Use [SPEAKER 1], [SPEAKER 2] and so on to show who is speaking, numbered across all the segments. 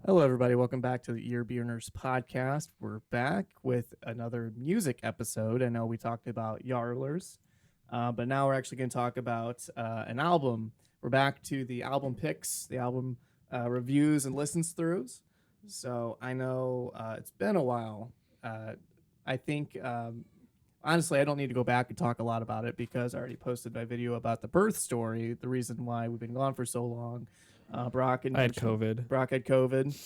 [SPEAKER 1] Hello, everybody. Welcome back to the Ear Burners podcast. We're back with another music episode. I know we talked about Yarlers, but now we're actually going to talk about an album. We're back to the album picks, the album reviews and listens throughs. So I know it's been a while. I think, honestly, I don't need to go back and talk a lot about it because I already posted my video about the birth story, the reason why we've been gone for so long. Brock and
[SPEAKER 2] I had COVID.
[SPEAKER 1] Brock had COVID.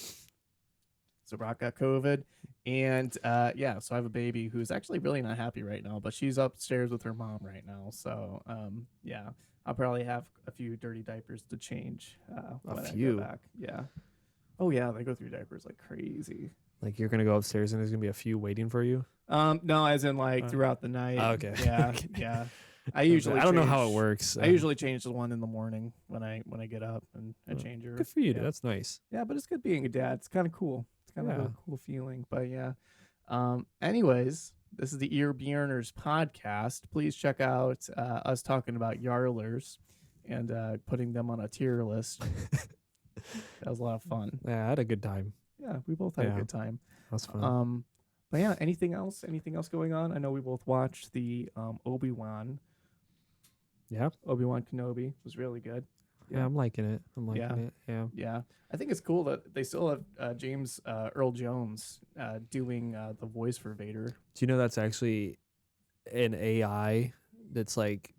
[SPEAKER 1] So Brock got COVID. And yeah, so I have a baby who's actually really not happy right now, but she's upstairs with her mom right now. So yeah, I'll probably have a few dirty diapers to change when I go back. Yeah. Oh yeah, they go through diapers like crazy.
[SPEAKER 2] Like you're gonna go upstairs and there's gonna be a few waiting for you.
[SPEAKER 1] No, as in like throughout the night.
[SPEAKER 2] Okay.
[SPEAKER 1] Yeah, yeah. I don't
[SPEAKER 2] know how it works.
[SPEAKER 1] I usually change the one in the morning when I get up and I change her.
[SPEAKER 2] Good for you,
[SPEAKER 1] yeah.
[SPEAKER 2] dude. That's nice.
[SPEAKER 1] Yeah, but it's good being a dad. It's kind of cool. It's kind of a cool feeling. But yeah. Anyways, this is the Ear Burners podcast. Please check out us talking about Yarlers and putting them on a tier list. That was a lot of fun.
[SPEAKER 2] Yeah, I had a good time.
[SPEAKER 1] Yeah, we both had a good time.
[SPEAKER 2] That was fun.
[SPEAKER 1] But yeah, anything else? Anything else going on? I know we both watched the Obi-Wan.
[SPEAKER 2] Yeah.
[SPEAKER 1] Obi-Wan Kenobi was really good.
[SPEAKER 2] Yeah, I'm liking it. it. Yeah.
[SPEAKER 1] Yeah. I think it's cool that they still have James Earl Jones doing the voice for Vader.
[SPEAKER 2] Do you know that's actually an AI that's like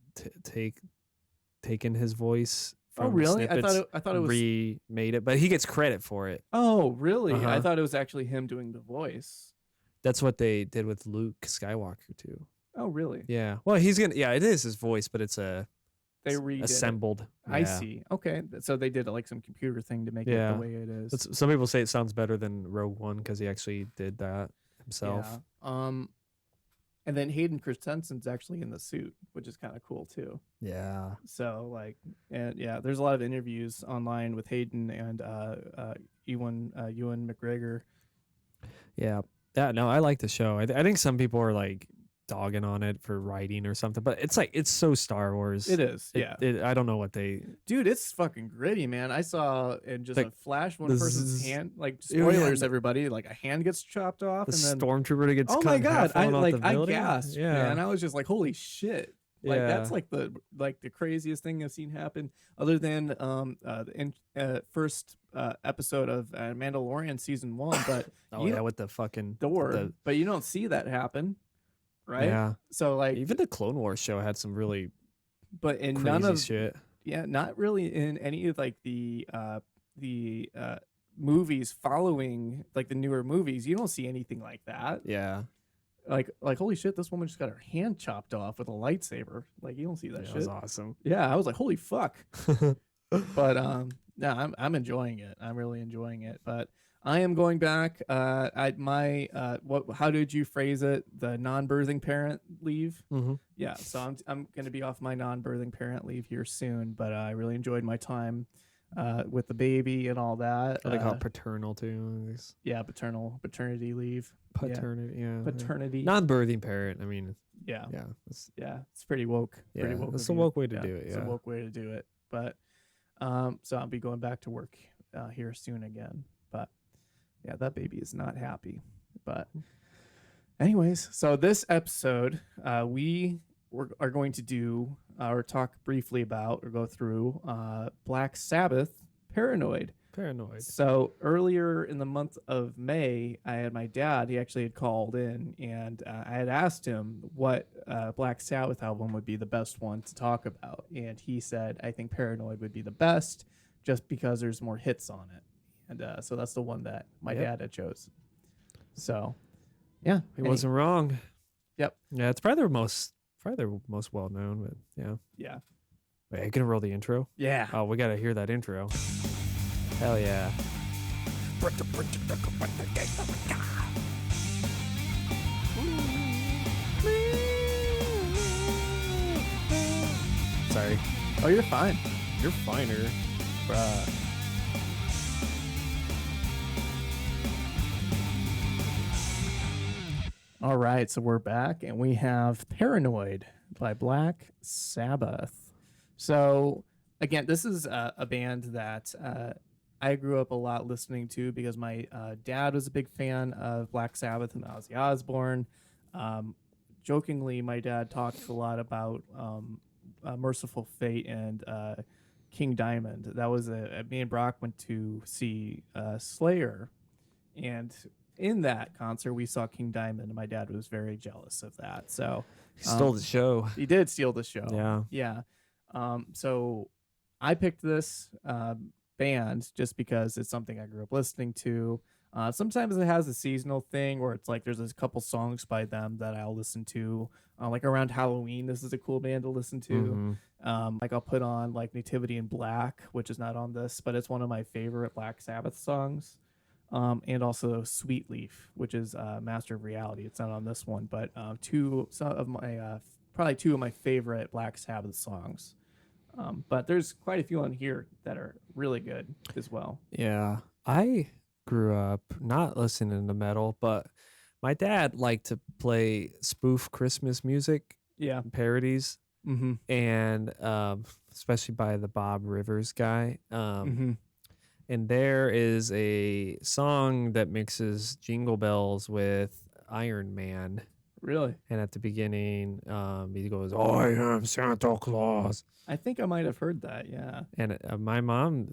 [SPEAKER 2] taken his voice from
[SPEAKER 1] Oh, really?
[SPEAKER 2] snippets,
[SPEAKER 1] I thought it was
[SPEAKER 2] remade it, but he gets credit for it.
[SPEAKER 1] Oh, really?
[SPEAKER 2] Uh-huh.
[SPEAKER 1] I thought it was actually him doing the voice.
[SPEAKER 2] That's what they did with Luke Skywalker too.
[SPEAKER 1] Oh, really?
[SPEAKER 2] Yeah. Well, it is his voice, but it's
[SPEAKER 1] They redid
[SPEAKER 2] assembled.
[SPEAKER 1] it. I see. Okay. So they did like some computer thing to make it the way it is.
[SPEAKER 2] Some people say it sounds better than Rogue One because he actually did that himself.
[SPEAKER 1] Yeah. And then Hayden Christensen's actually in the suit, which is kind of cool too.
[SPEAKER 2] Yeah.
[SPEAKER 1] So like, and yeah, there's a lot of interviews online with Hayden and Ewan McGregor.
[SPEAKER 2] Yeah. Yeah. No, I like the show. I think some people are like dogging on it for writing or something, but it's so Star Wars.
[SPEAKER 1] It is.
[SPEAKER 2] I don't know what they.
[SPEAKER 1] Dude, it's fucking gritty, man. I saw in just a flash one person's hand, like spoilers, everybody, like a hand gets chopped off,
[SPEAKER 2] the
[SPEAKER 1] and then
[SPEAKER 2] stormtrooper gets.
[SPEAKER 1] Oh my god! I
[SPEAKER 2] building.
[SPEAKER 1] gasped.
[SPEAKER 2] Yeah,
[SPEAKER 1] man. I was just like, holy shit! Like that's like the craziest thing I've seen happen, other than the first episode of Mandalorian season 1. But
[SPEAKER 2] with the fucking
[SPEAKER 1] door. But you don't see that happen, right?
[SPEAKER 2] Yeah.
[SPEAKER 1] So like
[SPEAKER 2] even the Clone Wars show had some really,
[SPEAKER 1] but in
[SPEAKER 2] crazy
[SPEAKER 1] none of
[SPEAKER 2] shit.
[SPEAKER 1] Yeah, not really in any of like the movies following like the newer movies. You don't see anything like that.
[SPEAKER 2] Yeah.
[SPEAKER 1] Like holy shit, this woman just got her hand chopped off with a lightsaber. Like you don't see that shit.
[SPEAKER 2] That was awesome.
[SPEAKER 1] Yeah, I was like, holy fuck. But no, I'm enjoying it. I'm really enjoying it. But I am going back. How did you phrase it? The non-birthing parent leave.
[SPEAKER 2] Mm-hmm.
[SPEAKER 1] Yeah, so I'm gonna be off my non-birthing parent leave here soon. But I really enjoyed my time with the baby and all that.
[SPEAKER 2] They call it paternal too.
[SPEAKER 1] Yeah, paternity leave.
[SPEAKER 2] Paternity, yeah.
[SPEAKER 1] Paternity.
[SPEAKER 2] Non-birthing parent. I mean,
[SPEAKER 1] yeah.
[SPEAKER 2] It's
[SPEAKER 1] pretty woke.
[SPEAKER 2] Yeah,
[SPEAKER 1] pretty woke.
[SPEAKER 2] it's a woke way to do it.
[SPEAKER 1] It's a woke way to do it. But so I'll be going back to work here soon again. But yeah, that baby is not happy. But anyways, so this episode we are going to do or talk briefly about or go through Black Sabbath, Paranoid. So earlier in the month of May, I had my dad. He actually had called in, and I had asked him what Black Sabbath album would be the best one to talk about, and he said, "I think Paranoid would be the best, just because there's more hits on it." And so that's the one that my dad had chose. So, yeah,
[SPEAKER 2] he wasn't wrong.
[SPEAKER 1] Yep.
[SPEAKER 2] Yeah, it's probably their most well known, but yeah.
[SPEAKER 1] Yeah.
[SPEAKER 2] Wait, are you gonna roll the intro?
[SPEAKER 1] Yeah.
[SPEAKER 2] Oh, we gotta hear that intro. Hell yeah. Sorry.
[SPEAKER 1] Oh, you're fine.
[SPEAKER 2] You're finer.
[SPEAKER 1] Bruh. All right, so we're back, and we have Paranoid by Black Sabbath. So, again, this is a band that I grew up a lot listening to because my dad was a big fan of Black Sabbath and Ozzy Osbourne. Um, Jokingly, my dad talked a lot about Merciful Fate and King Diamond. That was me and Brock went to see Slayer, and in that concert we saw King Diamond, and my dad was very jealous of that. So
[SPEAKER 2] He stole the show.
[SPEAKER 1] he did steal the show.
[SPEAKER 2] Yeah.
[SPEAKER 1] Yeah. So I picked this band just because it's something I grew up listening to. Sometimes it has a seasonal thing where it's like there's a couple songs by them that I'll listen to. Like around Halloween, this is a cool band to listen to. Like I'll put on like Nativity in Black, which is not on this, but it's one of my favorite Black Sabbath songs. And also Sweet Leaf, which is Master of Reality. It's not on this one, but probably two of my favorite Black Sabbath songs. But there's quite a few on here that are really good as well.
[SPEAKER 2] Yeah. I grew up not listening to metal, but my dad liked to play spoof Christmas music
[SPEAKER 1] Yeah.
[SPEAKER 2] parodies,
[SPEAKER 1] Mm-hmm.
[SPEAKER 2] and especially by the Bob Rivers guy.
[SPEAKER 1] Mm-hmm.
[SPEAKER 2] And there is a song that mixes Jingle Bells with Iron Man.
[SPEAKER 1] Really?
[SPEAKER 2] And at the beginning, he goes, "I am Santa Claus."
[SPEAKER 1] I think I might have heard that. Yeah.
[SPEAKER 2] And my mom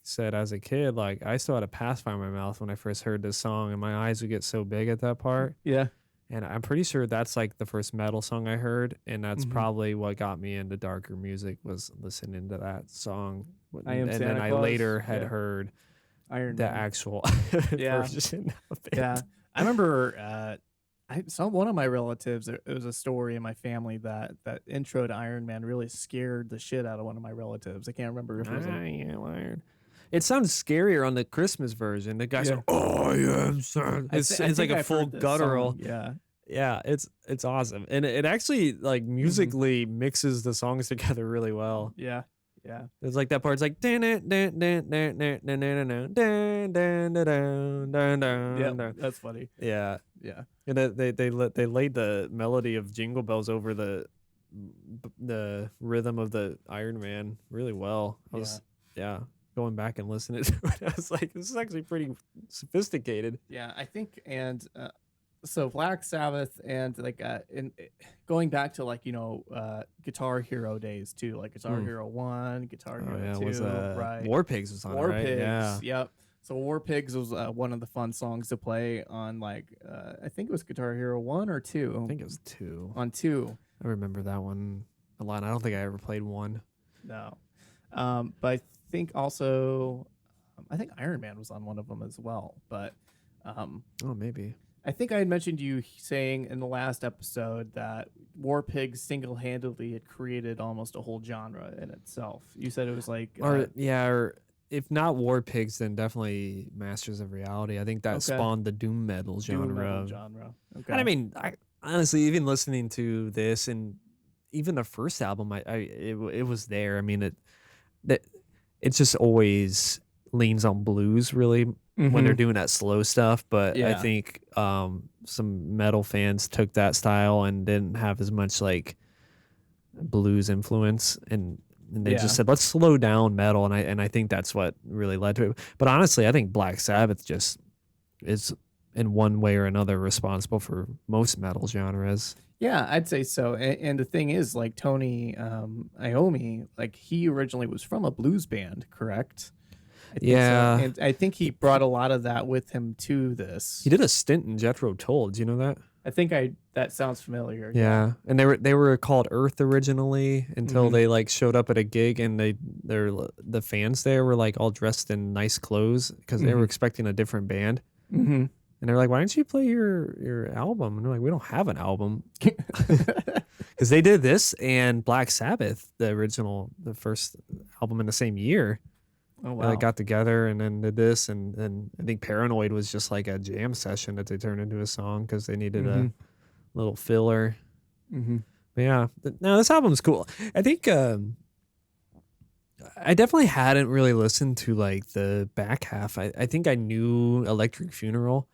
[SPEAKER 2] said as a kid, like I still had a pacifier in my mouth when I first heard this song, and my eyes would get so big at that part.
[SPEAKER 1] Yeah.
[SPEAKER 2] And I'm pretty sure that's like the first metal song I heard, and that's probably what got me into darker music, was listening to that song.
[SPEAKER 1] I am
[SPEAKER 2] and
[SPEAKER 1] Santa
[SPEAKER 2] then I
[SPEAKER 1] Claus.
[SPEAKER 2] later had heard
[SPEAKER 1] Iron
[SPEAKER 2] the
[SPEAKER 1] Man.
[SPEAKER 2] actual
[SPEAKER 1] Yeah.
[SPEAKER 2] version of it.
[SPEAKER 1] Yeah. I remember I saw one of my relatives. It was a story in my family that intro to Iron Man really scared the shit out of one of my relatives. I can't remember if it was.
[SPEAKER 2] It sounds scarier on the Christmas version. The guy said, "Oh, yeah, it's like a full guttural."
[SPEAKER 1] Yeah,
[SPEAKER 2] yeah, it's awesome, and it actually like musically mixes the songs together really well.
[SPEAKER 1] Yeah, yeah.
[SPEAKER 2] It's like that part's like
[SPEAKER 1] Yeah, that's funny.
[SPEAKER 2] yeah,
[SPEAKER 1] Yeah,
[SPEAKER 2] and they laid the melody of Jingle Bells over the rhythm of the Iron Man really well. Yeah, going back and listening to it, I was like, this is actually pretty sophisticated.
[SPEAKER 1] yeah. I think, and so Black Sabbath and like going back to like Guitar Hero days too, like Guitar Hero 1, Guitar Hero 2, right?
[SPEAKER 2] War Pigs was on
[SPEAKER 1] War
[SPEAKER 2] it, right?
[SPEAKER 1] Pigs,
[SPEAKER 2] Yeah.
[SPEAKER 1] yep. So War Pigs was one of the fun songs to play on like I think it was Guitar Hero 1 or 2.
[SPEAKER 2] I think it was 2.
[SPEAKER 1] On 2.
[SPEAKER 2] I remember that one a lot. I don't think I ever played 1.
[SPEAKER 1] No. But I think also I think Iron Man was on one of them as well. But
[SPEAKER 2] oh, maybe.
[SPEAKER 1] I think I had mentioned you saying in the last episode that War Pigs single-handedly had created almost a whole genre in itself. You said it was like
[SPEAKER 2] or if not War Pigs, then definitely Masters of Reality. I think that spawned the doom metal genre.
[SPEAKER 1] Okay.
[SPEAKER 2] And I mean, I honestly, even listening to this and even the first album, it was there. I mean, it just always leans on blues really when they're doing that slow stuff. But I think some metal fans took that style and didn't have as much like blues influence, and they just said, let's slow down metal, and I think that's what really led to it. But honestly, I think Black Sabbath just is in one way or another responsible for most metal genres.
[SPEAKER 1] Yeah, I'd say so. And the thing is, like Tony Iommi, like he originally was from a blues band, correct? I think so. And I think he brought a lot of that with him to this.
[SPEAKER 2] He did a stint in Jethro Tull. Do you know that?
[SPEAKER 1] I think that sounds familiar.
[SPEAKER 2] Yeah, and they were called Earth originally until they like showed up at a gig, and the fans there were like all dressed in nice clothes because they were expecting a different band. And they're like, "Why don't you play your album?" And they're like, "We don't have an album," because they did this and Black Sabbath, the first album in the same year.
[SPEAKER 1] Oh wow!
[SPEAKER 2] They got together and then did this, and then I think Paranoid was just like a jam session that they turned into a song because they needed a little filler. But yeah, no, this album's cool. I think I definitely hadn't really listened to like the back half. I think I knew Electric Funeral,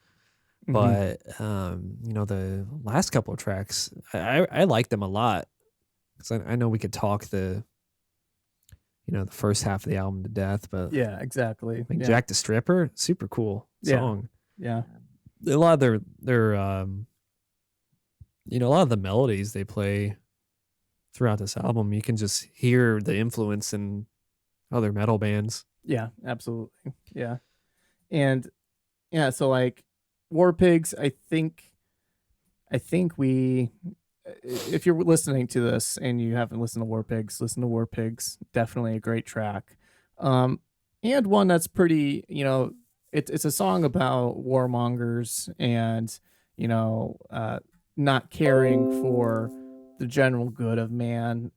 [SPEAKER 2] but the last couple of tracks, I liked them a lot because I know we could talk the the first half of the album to death. But
[SPEAKER 1] Yeah, exactly.
[SPEAKER 2] like
[SPEAKER 1] Yeah.
[SPEAKER 2] Jack the Stripper, super cool
[SPEAKER 1] Yeah.
[SPEAKER 2] song.
[SPEAKER 1] Yeah.
[SPEAKER 2] A lot of their a lot of the melodies they play throughout this album, you can just hear the influence in other metal bands.
[SPEAKER 1] Yeah, absolutely. Yeah. And yeah, so like War Pigs, I think we if you're listening to this and you haven't listened to War Pigs, listen to War Pigs. Definitely a great track. And one that's pretty, it's a song about warmongers and, you know, uh, not caring for the general good of man.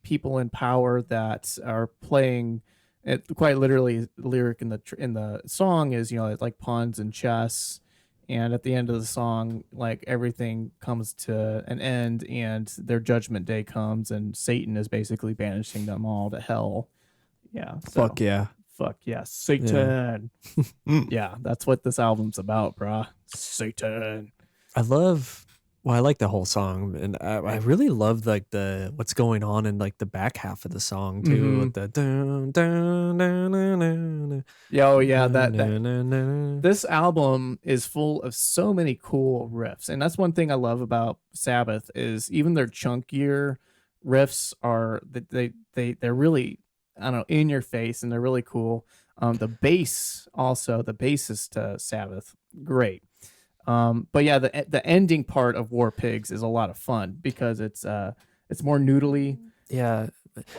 [SPEAKER 1] People in power that are playing it quite literally. The lyric in the song is, it's like pawns and chess, and at the end of the song, like everything comes to an end and their judgment day comes and Satan is basically banishing them all to hell. Yeah. So
[SPEAKER 2] Fuck yeah.
[SPEAKER 1] fuck yeah, Satan. Yeah, that's what this album's about, brah. Satan.
[SPEAKER 2] I like the whole song, and I really love like the what's going on in like the back half of the song too, with the dun, dun, dun, dun, dun, dun,
[SPEAKER 1] Yeah, oh yeah,
[SPEAKER 2] dun,
[SPEAKER 1] that
[SPEAKER 2] dun, dun, dun.
[SPEAKER 1] this album is full of so many cool riffs, and that's one thing I love about Sabbath is even their chunkier riffs are they're really, I don't know, in your face, and they're really cool. The bass also, the bassist to Sabbath, great. But yeah, the ending part of War Pigs is a lot of fun because it's more noodly.
[SPEAKER 2] Yeah,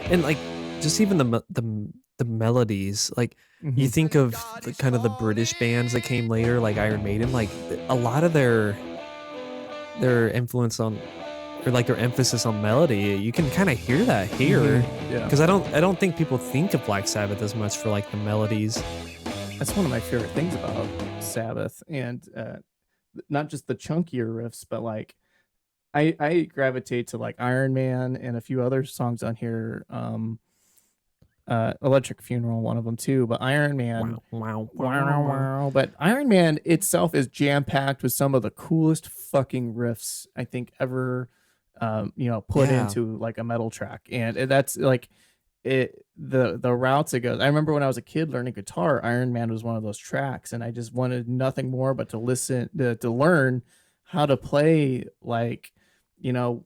[SPEAKER 2] and like just even the melodies, like you
[SPEAKER 1] Mhm.
[SPEAKER 2] think of the kind of the British bands that came later, like Iron Maiden, like a lot of their influence on, or like their emphasis on melody, you can kind of hear that here.
[SPEAKER 1] Yeah,
[SPEAKER 2] Because I don't think people think of Black Sabbath as much for like the melodies.
[SPEAKER 1] that's one of my favorite things about Sabbath, and not just the chunkier riffs, but like I gravitate to like Iron Man and a few other songs on here. Electric Funeral, one of them too. But Iron Man,
[SPEAKER 2] Wow, wow,
[SPEAKER 1] wow, wow. But Iron Man itself is jam packed with some of the coolest fucking riffs I think ever, put
[SPEAKER 2] Yeah.
[SPEAKER 1] into like a metal track, and that's like the routes it goes. I remember when I was a kid learning guitar, Iron Man was one of those tracks, and I just wanted nothing more but to listen to learn how to play like,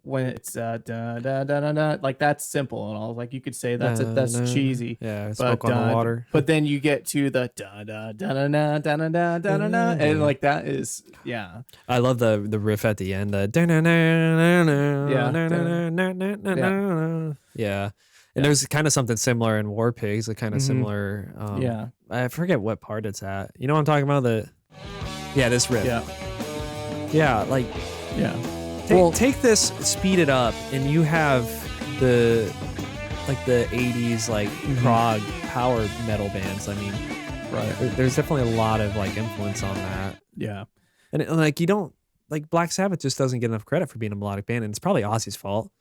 [SPEAKER 1] when it's da da da da da, like that's simple and all, like you could say that's cheesy,
[SPEAKER 2] Yeah,
[SPEAKER 1] but
[SPEAKER 2] Smoke on the Water.
[SPEAKER 1] but then you get to the da da da da da da da da da da da, and like that is, yeah.
[SPEAKER 2] I love the riff at the end. Yeah. And there's kind of something similar in War Pigs, a kind of similar.
[SPEAKER 1] Yeah.
[SPEAKER 2] I forget what part it's at. You know what I'm talking about? This riff.
[SPEAKER 1] Yeah.
[SPEAKER 2] Yeah, like
[SPEAKER 1] Yeah.
[SPEAKER 2] take this, speed it up, and you have the 80s like prog power metal bands. I mean,
[SPEAKER 1] Right.
[SPEAKER 2] there's definitely a lot of like influence on that.
[SPEAKER 1] Yeah.
[SPEAKER 2] And like you don't, like Black Sabbath just doesn't get enough credit for being a melodic band, and it's probably Ozzy's fault,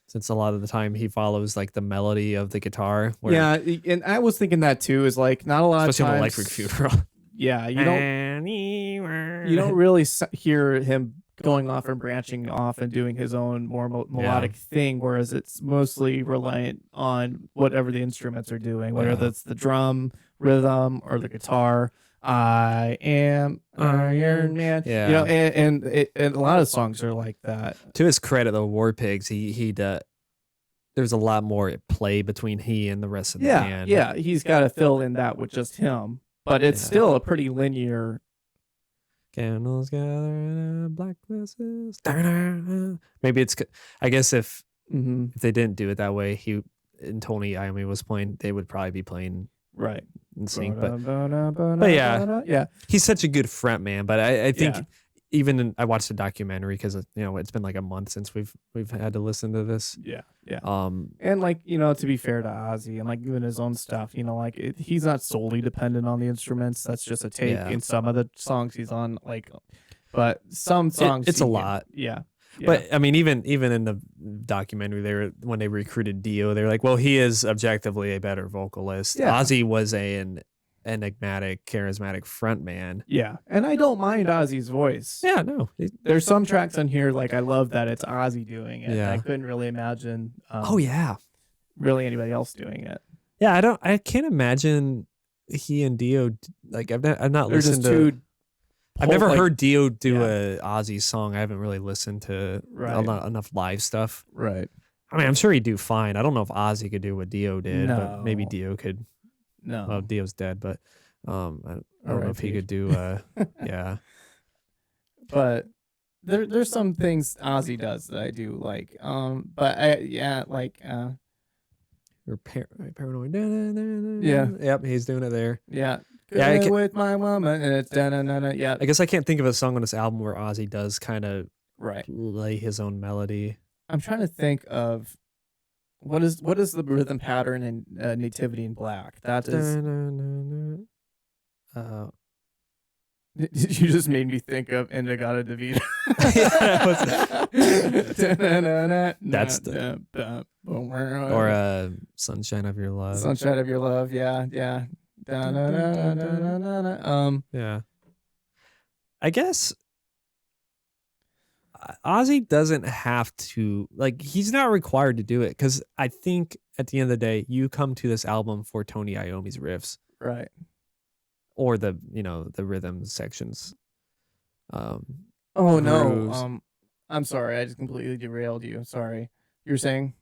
[SPEAKER 2] since a lot of the time he follows like the melody of the guitar.
[SPEAKER 1] Yeah, and I was thinking that too. Is like not a lot
[SPEAKER 2] Especially
[SPEAKER 1] of
[SPEAKER 2] on
[SPEAKER 1] times.
[SPEAKER 2] Electric Funeral.
[SPEAKER 1] Yeah, you don't really hear him going off and branching off and doing his own more melodic thing, whereas it's mostly reliant on whatever the instruments are doing, whether that's the drum rhythm or the guitar. I am Iron Man.
[SPEAKER 2] Yeah.
[SPEAKER 1] And a lot of songs are like that.
[SPEAKER 2] To his credit, the War Pigs, he there's a lot more play between he and the rest of the band.
[SPEAKER 1] Yeah, he's got to fill in that with just him, but it's still a pretty linear.
[SPEAKER 2] Candles gather in a black places. Maybe it's, I guess if they didn't do it that way, he and Tony Iommi was playing, they would probably be playing
[SPEAKER 1] right
[SPEAKER 2] in sync. But yeah, he's such a good front man. But I think I watched the documentary because it's been like a month since we've had to listen to this.
[SPEAKER 1] Yeah. And like, to be fair to Ozzy and like even his own stuff, he's not solely dependent on the instruments. That's just a take in some of the songs he's on. Like, but some songs
[SPEAKER 2] it's a lot.
[SPEAKER 1] Yeah.
[SPEAKER 2] But I mean, even in the documentary, when they recruited Dio, they're like, well, he is objectively a better vocalist.
[SPEAKER 1] Yeah.
[SPEAKER 2] Ozzy was an enigmatic, charismatic front man.
[SPEAKER 1] Yeah, and I don't mind Ozzy's voice.
[SPEAKER 2] Yeah, no.
[SPEAKER 1] There's some tracks on here like I love that it's Ozzy doing it.
[SPEAKER 2] Yeah.
[SPEAKER 1] I couldn't really imagine.
[SPEAKER 2] Oh yeah,
[SPEAKER 1] really anybody else doing it.
[SPEAKER 2] I can't imagine he and Dio like I've not
[SPEAKER 1] They're
[SPEAKER 2] listened
[SPEAKER 1] just
[SPEAKER 2] to.
[SPEAKER 1] two.
[SPEAKER 2] I've never
[SPEAKER 1] like,
[SPEAKER 2] heard Dio do
[SPEAKER 1] yeah.
[SPEAKER 2] a Ozzy song. I haven't really listened to
[SPEAKER 1] Right.
[SPEAKER 2] enough live stuff.
[SPEAKER 1] Right.
[SPEAKER 2] I mean, I'm sure he'd do fine. I don't know if Ozzy could do what Dio did, but maybe
[SPEAKER 1] No.
[SPEAKER 2] Dio could.
[SPEAKER 1] No.
[SPEAKER 2] Well, Dio's dead, but I don't know if he
[SPEAKER 1] R.I.P.
[SPEAKER 2] could do. Yeah.
[SPEAKER 1] But there's some things Ozzy does that I do like. But
[SPEAKER 2] Or paranoid.
[SPEAKER 1] Yeah.
[SPEAKER 2] Yep, he's doing it there.
[SPEAKER 1] yeah.
[SPEAKER 2] Yeah, I
[SPEAKER 1] Good with my woman, and it's da-na-na-na, yeah.
[SPEAKER 2] I guess I can't think of a song on this album where Ozzy does kind of
[SPEAKER 1] Right.
[SPEAKER 2] lay his own melody.
[SPEAKER 1] I'm trying to think of what is the rhythm pattern in Nativity in Black. That is. You just made me think of Indigata Davida.
[SPEAKER 2] That's the or Sunshine of Your Love.
[SPEAKER 1] Sunshine of Your Love, yeah. Yeah.
[SPEAKER 2] Yeah. I guess Ozzy doesn't have to, like, he's not required to do it, because I think at the end of the day, you come to this album for Tony Iommi's riffs.
[SPEAKER 1] Right.
[SPEAKER 2] Or the rhythm sections.
[SPEAKER 1] Oh
[SPEAKER 2] grooves.
[SPEAKER 1] no. I'm sorry, I just completely derailed you. Sorry. You were saying?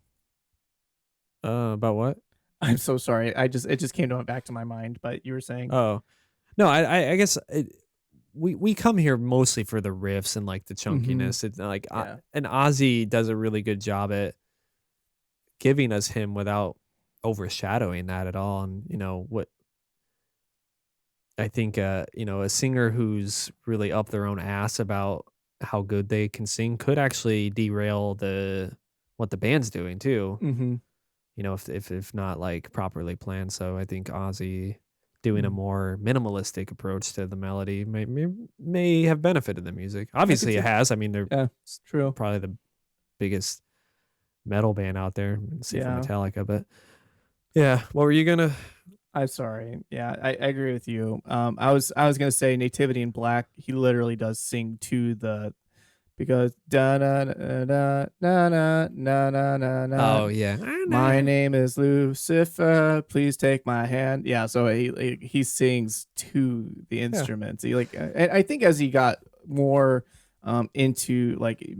[SPEAKER 2] About what?
[SPEAKER 1] I'm so sorry. It just came back to my mind, but you were saying.
[SPEAKER 2] Oh. No, I guess we come here mostly for the riffs and like the chunkiness. It's like and Ozzy does a really good job at giving us him without overshadowing that at all. And what I think a singer who's really up their own ass about how good they can sing could actually derail what the band's doing too.
[SPEAKER 1] Mm-hmm.
[SPEAKER 2] If not like properly planned. So I think Ozzy doing a more minimalistic approach to the melody may have benefited the music. Obviously it has. I mean, they're
[SPEAKER 1] true.
[SPEAKER 2] Probably the biggest metal band out there, save for Metallica. But yeah, what were you gonna?
[SPEAKER 1] I'm sorry. Yeah, I agree with you. I was gonna say Nativity in Black. He literally does sing to the. Because da na na na na na na na na.
[SPEAKER 2] Oh yeah.
[SPEAKER 1] My name is Lucifer. Please take my hand. Yeah. So he sings to the instruments. He and I think as he got more into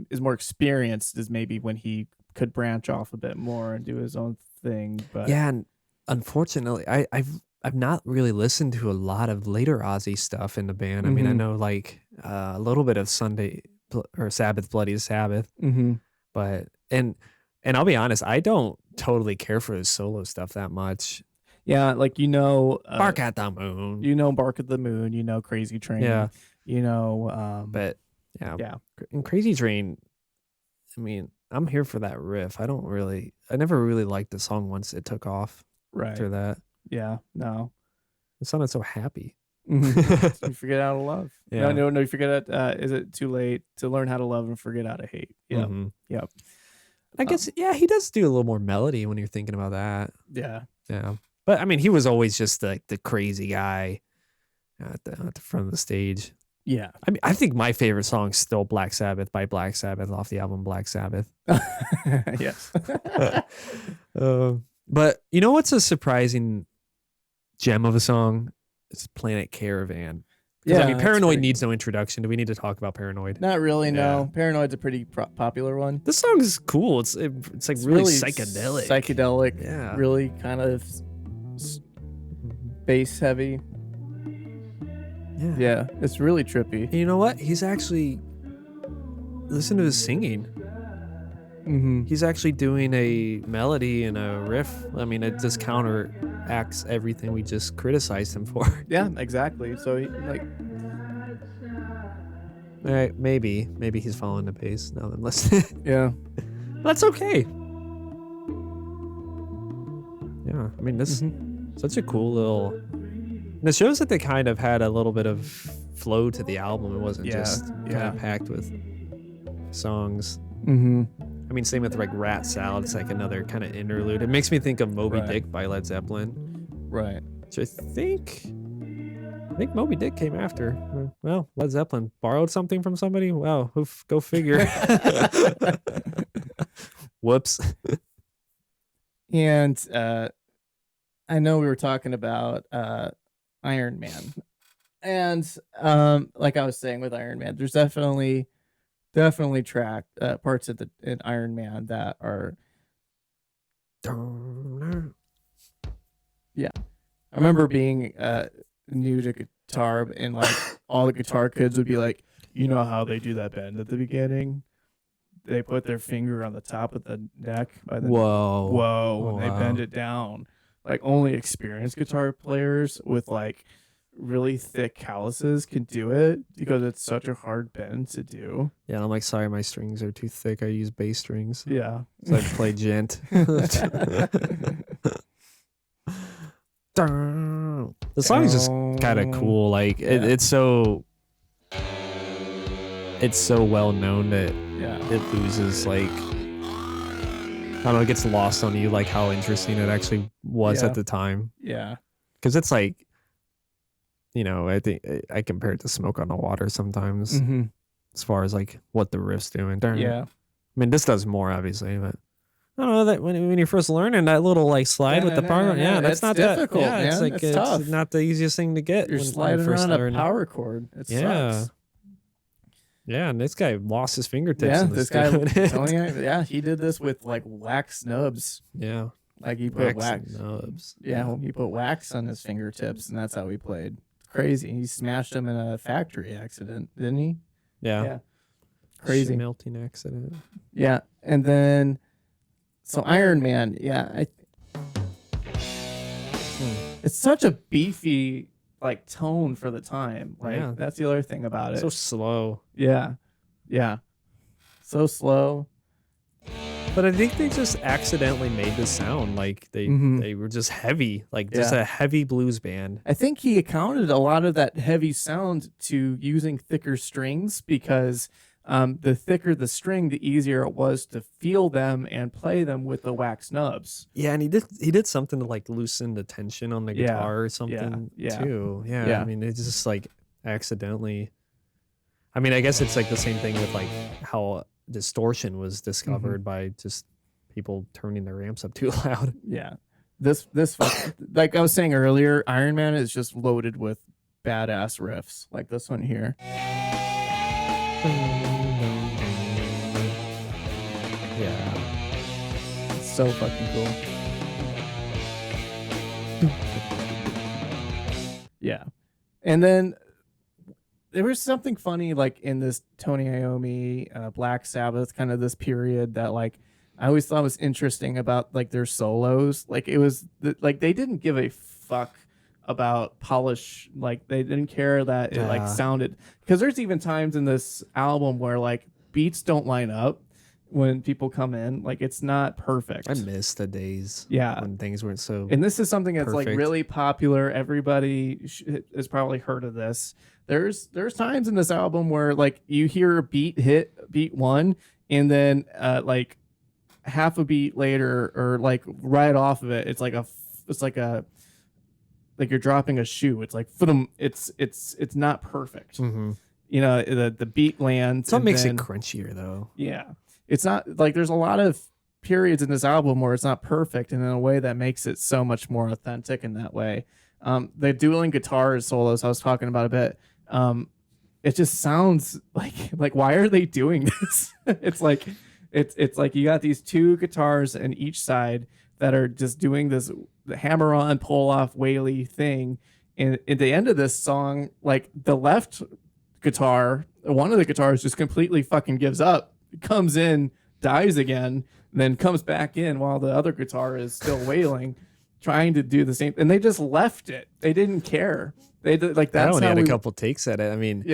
[SPEAKER 1] is more experienced is maybe when he could branch off a bit more and do his own thing. But
[SPEAKER 2] yeah, and unfortunately, I've not really listened to a lot of later Ozzy stuff in the band. I mean, I know a little bit of Sunday or Sabbath, Bloody Sabbath, but and I'll be honest, I don't totally care for his solo stuff that much.
[SPEAKER 1] Yeah,
[SPEAKER 2] Bark at the Moon.
[SPEAKER 1] Bark at the Moon. Crazy Train.
[SPEAKER 2] Yeah.
[SPEAKER 1] But
[SPEAKER 2] yeah. In Crazy Train, I mean, I'm here for that riff. I never really liked the song once it took off.
[SPEAKER 1] Right.
[SPEAKER 2] After that.
[SPEAKER 1] Yeah. No.
[SPEAKER 2] It sounded so happy.
[SPEAKER 1] You forget how to love.
[SPEAKER 2] Yeah.
[SPEAKER 1] No, you forget is it too late to learn how to love and forget how to hate? Yeah. Yep.
[SPEAKER 2] I guess he does do a little more melody when you're thinking about that.
[SPEAKER 1] Yeah.
[SPEAKER 2] Yeah. But I mean, he was always just like the crazy guy at the front of the stage.
[SPEAKER 1] Yeah.
[SPEAKER 2] I mean, I think my favorite song is still Black Sabbath by Black Sabbath off the album Black Sabbath.
[SPEAKER 1] Yes.
[SPEAKER 2] But you know what's a surprising gem of a song? It's Planet Caravan. Yeah, I mean, Paranoid needs no introduction. Do we need to talk about Paranoid?
[SPEAKER 1] Not really, no. Paranoid's a pretty popular one.
[SPEAKER 2] This song is cool. It's like really psychedelic.
[SPEAKER 1] Psychedelic.
[SPEAKER 2] Yeah.
[SPEAKER 1] Really kind of bass heavy.
[SPEAKER 2] Yeah.
[SPEAKER 1] Yeah, it's really trippy.
[SPEAKER 2] And you know what? He's actually, listen to his singing. He's actually doing a melody and a riff. I mean, it just counteracts everything we just criticized him for.
[SPEAKER 1] Yeah, exactly. So he
[SPEAKER 2] all right, maybe he's following the pace now that I'm listening.
[SPEAKER 1] Yeah.
[SPEAKER 2] That's okay. Yeah, I mean, this is such a cool little. And it shows that they kind of had a little bit of flow to the album. It wasn't just kind of packed with songs. I mean, same with like Rat Salad. It's like another kind of interlude. It makes me think of Moby Dick by Led Zeppelin.
[SPEAKER 1] Right.
[SPEAKER 2] Which I think Moby Dick came after. Well, Led Zeppelin borrowed something from somebody. Wow, go figure. Whoops.
[SPEAKER 1] And I know we were talking about Iron Man, and like I was saying with Iron Man, there's definitely track parts of the in Iron Man that are yeah. I remember being new to guitar, and like all the guitar kids would be like, you know how they do that bend at the beginning? They put their finger on the top of the neck by the
[SPEAKER 2] Whoa.
[SPEAKER 1] and they bend it down. Like only experienced guitar players with like really thick calluses can do it because it's such a hard bend to do.
[SPEAKER 2] Yeah, I'm like, sorry, my strings are too thick. I use bass strings.
[SPEAKER 1] Yeah.
[SPEAKER 2] So I play gent. The song is just kind of cool. Like it's so well known that it loses like, I don't know, it gets lost on you like how interesting it actually was at the time.
[SPEAKER 1] Yeah.
[SPEAKER 2] Because it's like, you know, I think I compare it to Smoke on the Water sometimes as far as like what the riff's doing.
[SPEAKER 1] Yeah.
[SPEAKER 2] I mean, this does more obviously, but I don't know that when you're first learning that little like slide with the power, that's not
[SPEAKER 1] difficult.
[SPEAKER 2] That, it's like it's
[SPEAKER 1] tough.
[SPEAKER 2] not the easiest thing to get.
[SPEAKER 1] You're sliding around a power chord. It sucks.
[SPEAKER 2] Yeah, and this guy lost his fingertips.
[SPEAKER 1] Yeah,
[SPEAKER 2] in
[SPEAKER 1] this guy, he did this with like wax nubs.
[SPEAKER 2] Yeah,
[SPEAKER 1] like he put wax
[SPEAKER 2] nubs.
[SPEAKER 1] Yeah, he put wax on his fingertips, and that's how he played. Crazy. He smashed them in a factory accident, didn't he?
[SPEAKER 2] Yeah.
[SPEAKER 1] Crazy
[SPEAKER 2] melting accident.
[SPEAKER 1] Yeah, and then so Iron Man. It's such a beefy like tone for the time. Like that's the other thing about it.
[SPEAKER 2] So slow.
[SPEAKER 1] Yeah. So slow.
[SPEAKER 2] But I think they just accidentally made this sound like they were just heavy, like just a heavy blues band.
[SPEAKER 1] I think he accounted a lot of that heavy sound to using thicker strings because the thicker the string, the easier it was to feel them and play them with the wax nubs.
[SPEAKER 2] Yeah, and he did something to like loosen the tension on the guitar or something too. Yeah, I mean, it's just like accidentally. I mean, I guess it's like the same thing with like how distortion was discovered by just people turning their amps up too loud.
[SPEAKER 1] Yeah, this like I was saying earlier, Iron Man is just loaded with badass riffs, like this one here. Yeah, it's so fucking cool. Yeah, and then there was something funny like in this Tony Iommi, Black Sabbath, kind of this period that like I always thought was interesting about like their solos. Like it was like they didn't give a fuck about polish. Like they didn't care that it like sounded, because there's even times in this album where like beats don't line up when people come in. Like it's not perfect.
[SPEAKER 2] I miss the days when things weren't so
[SPEAKER 1] and this is something that's
[SPEAKER 2] perfect.
[SPEAKER 1] Like really popular. Everybody has probably heard of this. There's times in this album where like you hear a beat hit beat one, and then like half a beat later or like right off of it, it's like you're dropping a shoe. It's like for them, it's not perfect. You know, the beat lands.
[SPEAKER 2] Some makes it crunchier though.
[SPEAKER 1] Yeah, it's not like there's a lot of periods in this album where it's not perfect, and in a way that makes it so much more authentic in that way. The dueling guitar solos I was talking about a bit. It just sounds like why are they doing this? It's like you got these two guitars on each side that are just doing this hammer on pull off whaley thing, and at the end of this song, like the left guitar, one of the guitars just completely fucking gives up, comes in, dies again, then comes back in while the other guitar is still wailing, trying to do the same, and they just left it. They didn't care. They did, like that's
[SPEAKER 2] I only had a couple takes at it. I mean,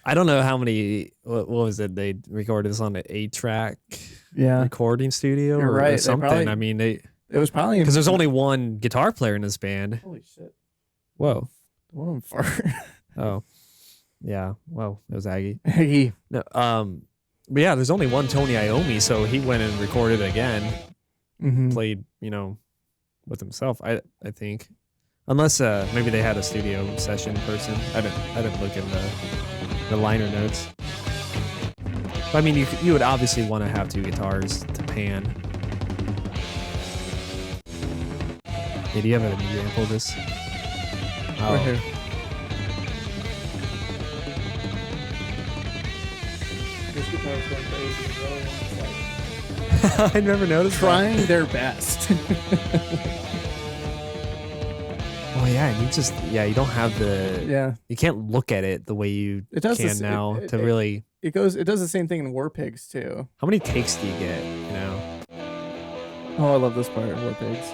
[SPEAKER 2] I don't know how many. What was it? They recorded this on an 8-track recording studio or something. I mean, it
[SPEAKER 1] was probably
[SPEAKER 2] because there's only one guitar player in this band.
[SPEAKER 1] Holy shit!
[SPEAKER 2] Whoa!
[SPEAKER 1] One of them farted.
[SPEAKER 2] Oh, yeah. Well, it was Aggie.
[SPEAKER 1] Aggie.
[SPEAKER 2] No. But yeah, there's only one Tony Iommi, so he went and recorded again. Played, with himself. I think. Unless maybe they had a studio session person. I didn't look in the liner notes. But I mean, you would obviously want to have two guitars to pan. Hey, do you have an example of this?
[SPEAKER 1] Right here. This guitar's going crazy. The other one's like
[SPEAKER 2] I never noticed.
[SPEAKER 1] trying their best.
[SPEAKER 2] Oh yeah, and you don't have the
[SPEAKER 1] Yeah.
[SPEAKER 2] you can't look at it the way you
[SPEAKER 1] It does
[SPEAKER 2] can
[SPEAKER 1] this-
[SPEAKER 2] now
[SPEAKER 1] it-
[SPEAKER 2] to
[SPEAKER 1] it-
[SPEAKER 2] really.
[SPEAKER 1] It does the same thing in War Pigs too.
[SPEAKER 2] How many takes do you get? You know.
[SPEAKER 1] Oh, I love this part in War Pigs.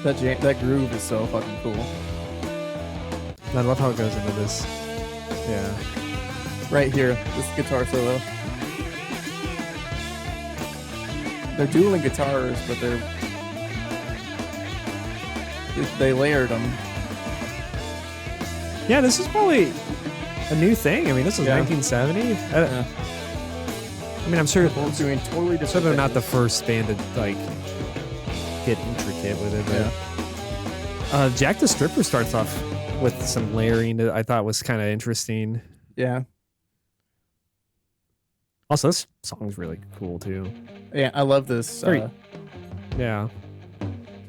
[SPEAKER 1] That groove is so fucking cool.
[SPEAKER 2] I love how it goes into this. Yeah.
[SPEAKER 1] Right here, this guitar solo. They're dueling guitars, but they layered them.
[SPEAKER 2] Yeah, this is probably a new thing. I mean, this was
[SPEAKER 1] Yeah.
[SPEAKER 2] 1970.
[SPEAKER 1] Yeah.
[SPEAKER 2] I mean, I'm sure
[SPEAKER 1] Both doing totally different.
[SPEAKER 2] so they're not the
[SPEAKER 1] things.
[SPEAKER 2] first band to like get intricate with it. But,
[SPEAKER 1] Yeah.
[SPEAKER 2] Jack the Stripper starts off with some layering that I thought was kind of interesting.
[SPEAKER 1] Yeah.
[SPEAKER 2] Also, this song's really cool too.
[SPEAKER 1] Yeah, I love this.
[SPEAKER 2] Very- Yeah.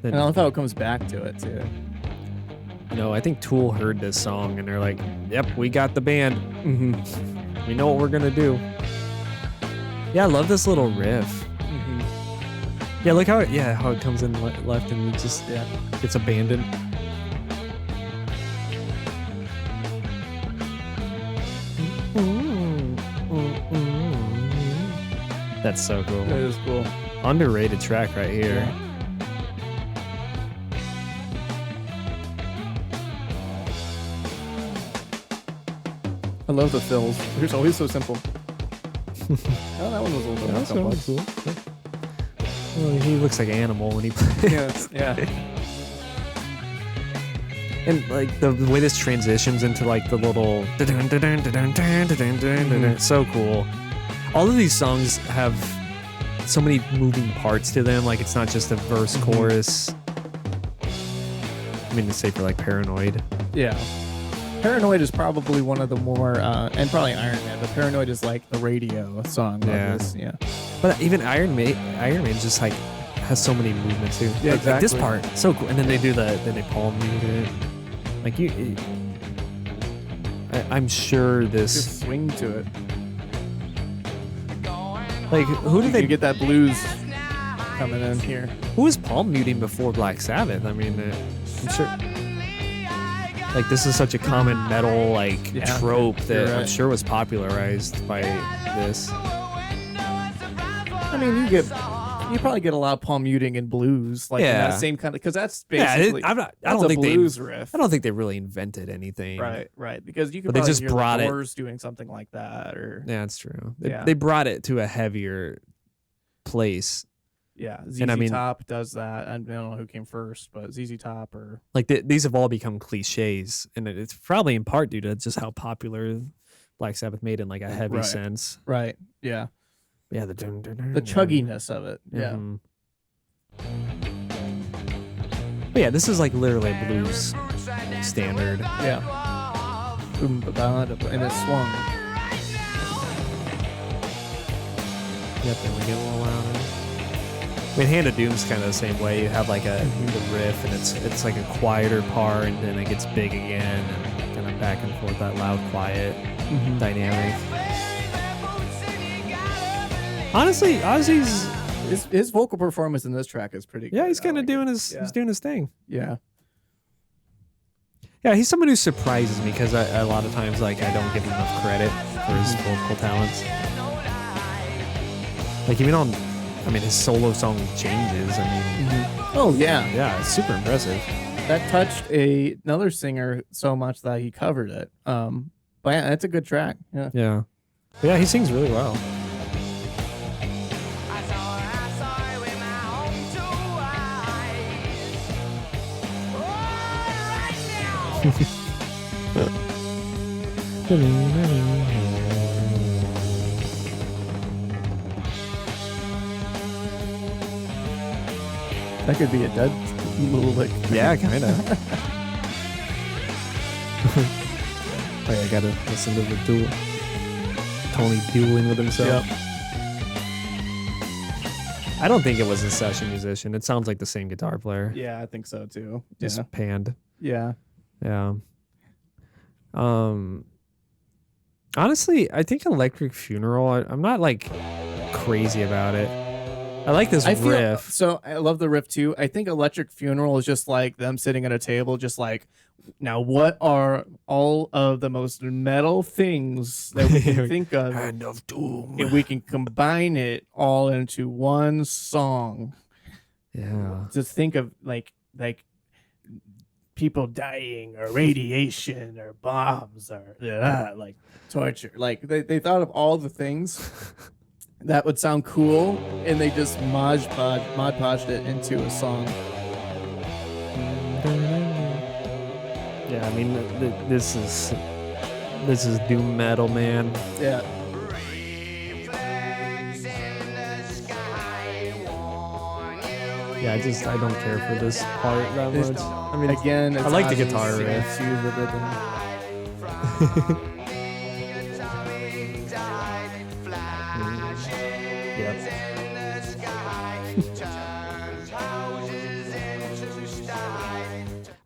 [SPEAKER 1] And I love how it comes back to it too.
[SPEAKER 2] I think Tool heard this song and they're like, "Yep, we got the band.
[SPEAKER 1] Mm-hmm.
[SPEAKER 2] We know what we're gonna do." Yeah, I love this little riff.
[SPEAKER 1] Mm-hmm.
[SPEAKER 2] Yeah, look how it comes in left and it just
[SPEAKER 1] Yeah.
[SPEAKER 2] gets abandoned. That's so cool.
[SPEAKER 1] That is cool.
[SPEAKER 2] Underrated track right here.
[SPEAKER 1] Yeah. I love the fills. They're always so simple. Oh, that one was a little bit more complex.
[SPEAKER 2] cool. Well, he looks like an animal when he plays.
[SPEAKER 1] Yeah.
[SPEAKER 2] And like the way this transitions into like the little it's so cool. All of these songs have so many moving parts to them. Like it's not just a verse chorus. I mean, to say for like Paranoid.
[SPEAKER 1] Yeah. Paranoid is probably one of the more, and probably Iron Man, but Paranoid is like the radio song.
[SPEAKER 2] Yeah.
[SPEAKER 1] Like this. Yeah.
[SPEAKER 2] But even Iron Man just like has so many movements too.
[SPEAKER 1] Yeah,
[SPEAKER 2] Like this
[SPEAKER 1] exactly.
[SPEAKER 2] part, so cool. And then they do then they palm mute it. Like I'm sure this.
[SPEAKER 1] Just swing to it.
[SPEAKER 2] Like who did
[SPEAKER 1] You
[SPEAKER 2] they
[SPEAKER 1] get that blues coming in here.
[SPEAKER 2] Who was palm muting before Black Sabbath? I mean, I'm sure. Like this is such a common metal like
[SPEAKER 1] Yeah,
[SPEAKER 2] trope that
[SPEAKER 1] you're
[SPEAKER 2] I'm
[SPEAKER 1] right.
[SPEAKER 2] sure was popularized by this.
[SPEAKER 1] I mean, you probably get a lot of palm muting in blues, like in
[SPEAKER 2] Yeah.
[SPEAKER 1] that same kind of, because that's
[SPEAKER 2] Yeah,
[SPEAKER 1] basically
[SPEAKER 2] I
[SPEAKER 1] that's
[SPEAKER 2] don't
[SPEAKER 1] a
[SPEAKER 2] think
[SPEAKER 1] blues riff.
[SPEAKER 2] I don't think they really invented anything.
[SPEAKER 1] Right, because you could
[SPEAKER 2] But they
[SPEAKER 1] probably
[SPEAKER 2] just
[SPEAKER 1] hear
[SPEAKER 2] brought
[SPEAKER 1] the
[SPEAKER 2] it-
[SPEAKER 1] Doors doing something like that, or
[SPEAKER 2] Yeah, that's true.
[SPEAKER 1] Yeah.
[SPEAKER 2] They brought it to a heavier place.
[SPEAKER 1] yeah, ZZ
[SPEAKER 2] And I mean-
[SPEAKER 1] Top does that. I don't know who came first, but ZZ Top or
[SPEAKER 2] Like these have all become cliches, and it's probably in part due to just how popular Black Sabbath made in like a heavy
[SPEAKER 1] Right.
[SPEAKER 2] sense.
[SPEAKER 1] right, yeah,
[SPEAKER 2] Yeah,
[SPEAKER 1] the chugginess of it, yeah.
[SPEAKER 2] Mhm. But yeah, this is like literally a blues standard.
[SPEAKER 1] Yeah. Boom, ba, ba, da, ba, and it swung.
[SPEAKER 2] Yep, and we get a little louder. I mean, Hand of Doom's kind of the same way. You have like the riff, and it's like a quieter part, and then it gets big again, and kind of back and forth, that loud, quiet dynamic. Honestly, Ozzy's
[SPEAKER 1] His vocal performance in this track is pretty good.
[SPEAKER 2] yeah, he's
[SPEAKER 1] I
[SPEAKER 2] kind of
[SPEAKER 1] like
[SPEAKER 2] doing
[SPEAKER 1] it.
[SPEAKER 2] his
[SPEAKER 1] Yeah.
[SPEAKER 2] he's doing his thing.
[SPEAKER 1] Yeah.
[SPEAKER 2] Yeah, he's someone who surprises me because a lot of times like I don't give him enough credit for his vocal talents. Like even on, I mean, his solo song Changes. I mean,
[SPEAKER 1] Oh yeah,
[SPEAKER 2] yeah, it's super impressive.
[SPEAKER 1] that touched another singer so much that he covered it. But yeah, that's a good track. Yeah.
[SPEAKER 2] Yeah, but yeah, he sings really well.
[SPEAKER 1] That could be a dead little lick.
[SPEAKER 2] Yeah, kind of. Wait, I gotta listen to the duel. Tony dueling with himself.
[SPEAKER 1] Yep.
[SPEAKER 2] I don't think it was a session musician. It sounds like the same guitar player.
[SPEAKER 1] Yeah, I think so too.
[SPEAKER 2] Just panned.
[SPEAKER 1] Yeah.
[SPEAKER 2] Yeah. Honestly, I think Electric Funeral, I'm not like crazy about it. I like this riff.
[SPEAKER 1] So I love the riff too. I think Electric Funeral is just like them sitting at a table, just like, now what are all of the most metal things that we can think of?
[SPEAKER 2] Hand of Doom.
[SPEAKER 1] And we can combine it all into one song.
[SPEAKER 2] Yeah.
[SPEAKER 1] Just think of like people dying or radiation or bombs or like torture. Like they thought of all the things that would sound cool, and they just mod podged it into a song.
[SPEAKER 2] Yeah, I mean, this is doom metal, man.
[SPEAKER 1] Yeah.
[SPEAKER 2] Yeah, I don't care for this part that much. I mean,
[SPEAKER 1] Again,
[SPEAKER 2] I like the guitar riff.
[SPEAKER 1] To the rhythm.
[SPEAKER 2] Yep.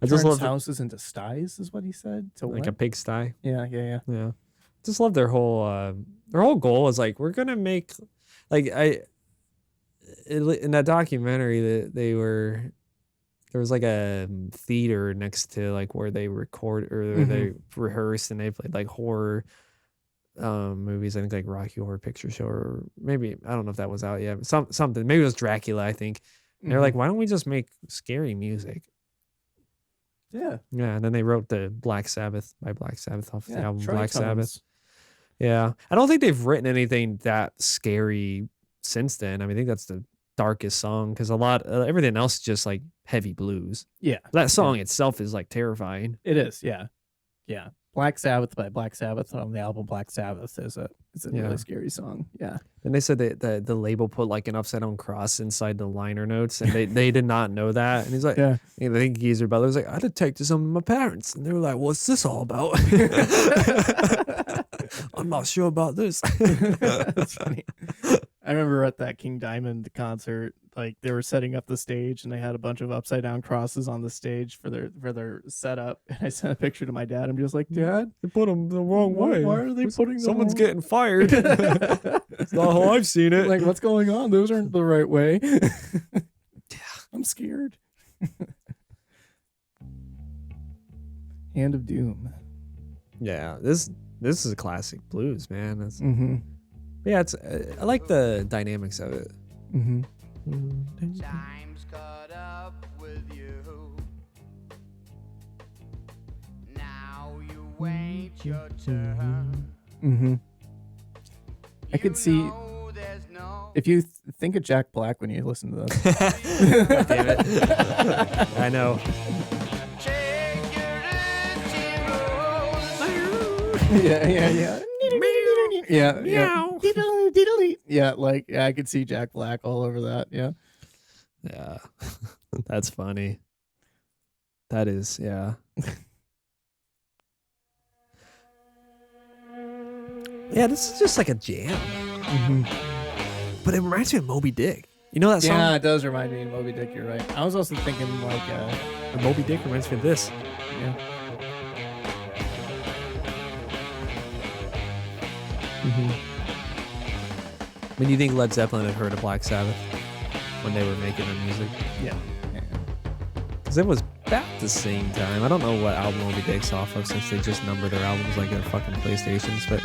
[SPEAKER 2] I just love
[SPEAKER 1] houses into styes, is what he said. To
[SPEAKER 2] like
[SPEAKER 1] what?
[SPEAKER 2] a pigsty.
[SPEAKER 1] Yeah.
[SPEAKER 2] Yeah. Just love their whole goal is like, we're gonna make, like, in that documentary that there was like a theater next to like where they record or they rehearsed, and they played like horror movies. I think like Rocky Horror Picture Show, or maybe, I don't know if that was out yet. Something, maybe it was Dracula, I think. And they're like, why don't we just make scary music?
[SPEAKER 1] Yeah.
[SPEAKER 2] Yeah, and then they wrote the Black Sabbath by Black Sabbath off the album Black
[SPEAKER 1] Sabbath.
[SPEAKER 2] Sabbath. Yeah, I don't think they've written anything that scary since then. I mean, I think that's the darkest song, because everything else is just like heavy blues.
[SPEAKER 1] Yeah.
[SPEAKER 2] That song itself is like terrifying.
[SPEAKER 1] It is. Yeah. Yeah. Black Sabbath by Black Sabbath on the album Black Sabbath is a really scary song. Yeah.
[SPEAKER 2] And they said that the label put like an upside down cross inside the liner notes, and they did not know that. And he's like, I think Geezer Butler was like, I detected some of my parents, and they were like, what's this all about? I'm not sure about this.
[SPEAKER 1] That's funny. I remember at that King Diamond concert, like they were setting up the stage, and they had a bunch of upside down crosses on the stage for their setup. And I sent a picture to my dad. I'm just like, Dad,
[SPEAKER 2] they put them the wrong way.
[SPEAKER 1] Why are they putting?
[SPEAKER 2] Someone's getting fired. That's not how I've seen it.
[SPEAKER 1] Like, what's going on? Those aren't the right way. I'm scared. Hand of Doom.
[SPEAKER 2] Yeah, this is a classic blues, man. That's, yeah, it's I like the dynamics of it.
[SPEAKER 3] Time's caught up with you. Now you wait your turn.
[SPEAKER 1] I could see if you think of Jack Black when you listen to this.
[SPEAKER 2] God damn it! I know.
[SPEAKER 1] Yeah, like I could see Jack Black all over that.
[SPEAKER 2] Yeah, that's funny. That is, yeah. Yeah, this is just like a jam. But it reminds me of Moby Dick. You know that song?
[SPEAKER 1] Yeah, it does remind me of Moby Dick. You're right. I was also thinking like
[SPEAKER 2] Moby Dick reminds me of this.
[SPEAKER 1] Yeah.
[SPEAKER 2] I mean, you think Led Zeppelin had heard of Black Sabbath when they were making their music?
[SPEAKER 1] Yeah.
[SPEAKER 2] Because it was about the same time. I don't know what album Moby Dick's off of, since they just number their albums like their fucking PlayStations. But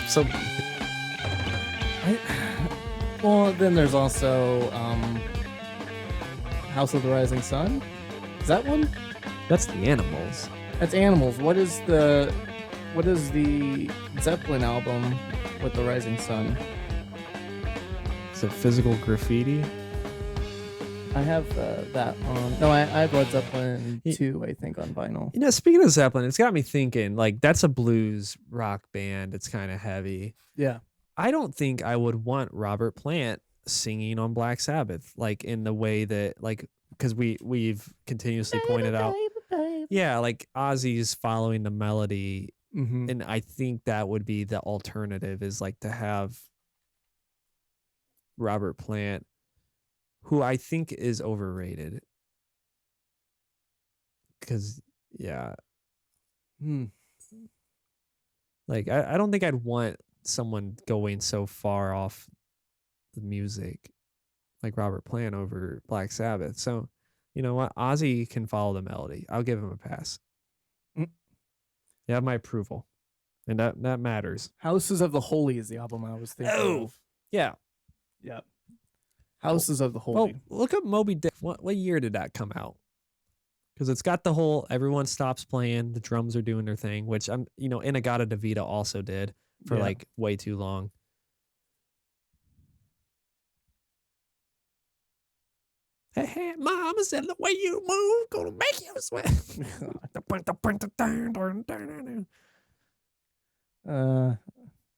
[SPEAKER 2] so.
[SPEAKER 1] Well, then there's also House of the Rising Sun. Is that one?
[SPEAKER 2] That's the Animals.
[SPEAKER 1] That's Animals. What is the Zeppelin album with the Rising Sun?
[SPEAKER 2] Is it Physical Graffiti?
[SPEAKER 1] I have that on. No, I have Led Zeppelin 2, I think, on vinyl.
[SPEAKER 2] You know, speaking of Zeppelin, it's got me thinking, like, that's a blues rock band. It's kind of heavy.
[SPEAKER 1] Yeah.
[SPEAKER 2] I don't think I would want Robert Plant singing on Black Sabbath, like in the way that, like, because we've continuously pointed out. Yeah, like Ozzy's following the melody. And I think that would be the alternative, is like to have Robert Plant, who I think is overrated. Because, yeah, like I don't think I'd want someone going so far off the music like Robert Plant over Black Sabbath. So, you know what? Ozzy can follow the melody. I'll give him a pass.
[SPEAKER 1] Mm.
[SPEAKER 2] You have my approval. And that matters.
[SPEAKER 1] Houses of the Holy is the album I was thinking of.
[SPEAKER 2] Yeah.
[SPEAKER 1] Yeah. Houses of the Holy.
[SPEAKER 2] Well, look up Moby Dick. What year did that come out? Because it's got the whole everyone stops playing, the drums are doing their thing, which Inagata Devita also did for like way too long. Hey, mama said the way you move gonna make you sweat.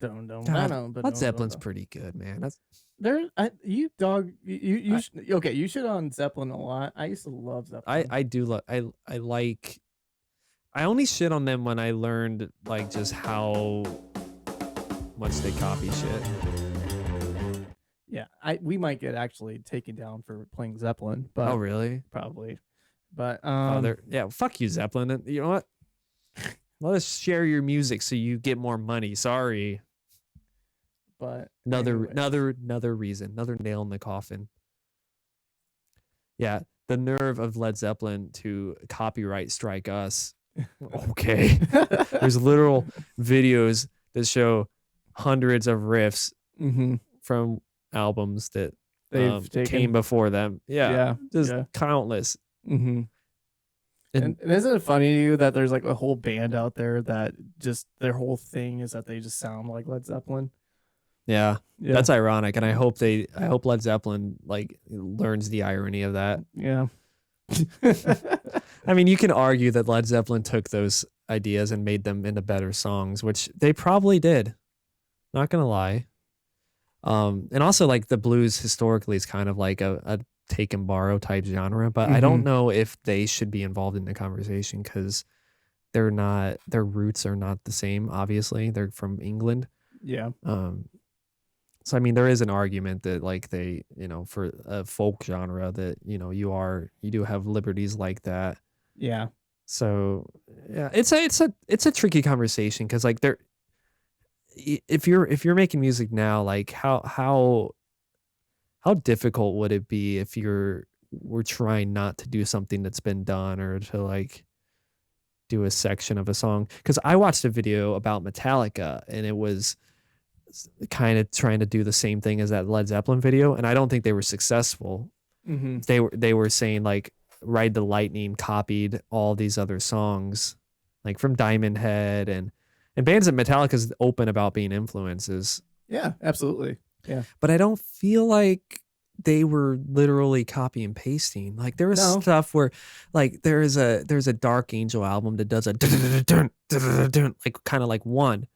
[SPEAKER 2] Led Zeppelin's pretty good, man. That's
[SPEAKER 1] you should on Zeppelin a lot. I used to love Zeppelin.
[SPEAKER 2] I do I like. I only shit on them when I learned like just how much they copy shit.
[SPEAKER 1] Yeah, we might get actually taken down for playing Zeppelin, but
[SPEAKER 2] oh really?
[SPEAKER 1] Probably. But
[SPEAKER 2] fuck you, Zeppelin. And you know what? Let us share your music so you get more money. Sorry.
[SPEAKER 1] But
[SPEAKER 2] another reason, another nail in the coffin. Yeah, the nerve of Led Zeppelin to copyright strike us. Okay. There's literal videos that show hundreds of riffs from albums that came before them. Countless.
[SPEAKER 1] And isn't it funny to you that there's like a whole band out there that just their whole thing is that they just sound like Led Zeppelin?
[SPEAKER 2] Yeah. That's ironic, and I hope Led Zeppelin like learns the irony of that.
[SPEAKER 1] Yeah.
[SPEAKER 2] I mean, you can argue that Led Zeppelin took those ideas and made them into better songs, which they probably did. Not gonna lie. And also like the blues historically is kind of like a take and borrow type genre, but I don't know if they should be involved in the conversation because their roots are not the same. Obviously, they're from England.
[SPEAKER 1] Yeah.
[SPEAKER 2] So I mean, there is an argument that like they, for a folk genre that you do have liberties like that.
[SPEAKER 1] Yeah.
[SPEAKER 2] So yeah, it's a tricky conversation because like if you're making music now, like how difficult would it be if we're trying not to do something that's been done or to like do a section of a song? Because I watched a video about Metallica and it was kind of trying to do the same thing as that Led Zeppelin video, and I don't think they were successful. They were saying like Ride the Lightning copied all these other songs like from Diamond Head and bands that Metallica's open about being influences.
[SPEAKER 1] Yeah, absolutely. Yeah.
[SPEAKER 2] But I don't feel like they were literally copy and pasting. Like there was stuff where like there's a Dark Angel album that does a like kind of like one.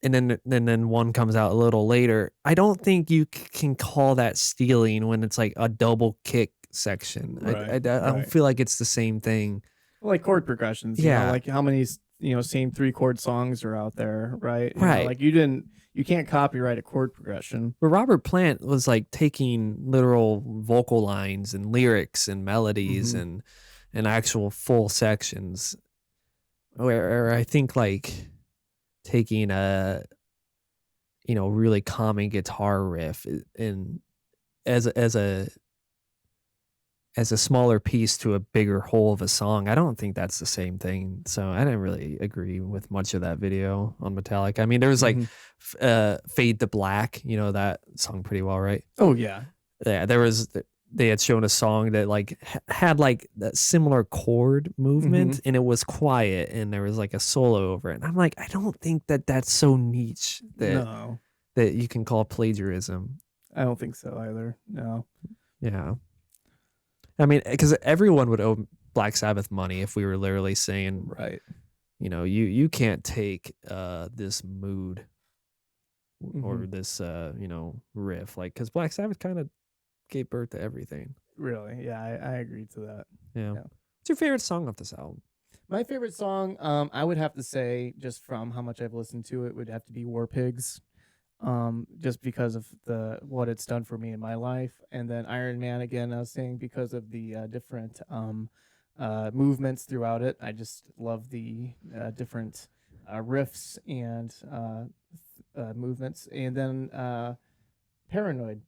[SPEAKER 2] And then one comes out a little later. I don't think you can call that stealing when it's like a double kick section.
[SPEAKER 1] Right,
[SPEAKER 2] I don't feel like it's the same thing.
[SPEAKER 1] Like chord progressions.
[SPEAKER 2] Yeah.
[SPEAKER 1] Like how many same 3-chord songs are out there, right?
[SPEAKER 2] Right.
[SPEAKER 1] Like you can't copyright a chord progression.
[SPEAKER 2] But Robert Plant was like taking literal vocal lines and lyrics and melodies and actual full sections. Where I think like taking a really common guitar riff and as a smaller piece to a bigger whole of a song, I don't think that's the same thing. So I didn't really agree with much of that video on Metallica. I mean, there was like Fade to Black, that song pretty well, right?
[SPEAKER 1] Oh yeah.
[SPEAKER 2] Yeah, they had shown a song that like had like that similar chord movement and it was quiet and there was like a solo over it. And I'm like, I don't think that that's so niche that you can call plagiarism.
[SPEAKER 1] I don't think so either. No.
[SPEAKER 2] Yeah. I mean, because everyone would owe Black Sabbath money if we were literally saying,
[SPEAKER 1] right,
[SPEAKER 2] you can't take this mood or this riff, like, because Black Sabbath kind of gave birth to everything.
[SPEAKER 1] Really? Yeah, I agree to that.
[SPEAKER 2] Yeah. What's your favorite song off this album?
[SPEAKER 1] My favorite song, I would have to say, just from how much I've listened to it, would have to be War Pigs. just because of what it's done for me in my life. And then Iron Man again, I was saying, because of the different movements throughout it. I just love the different riffs and movements. And then Paranoid.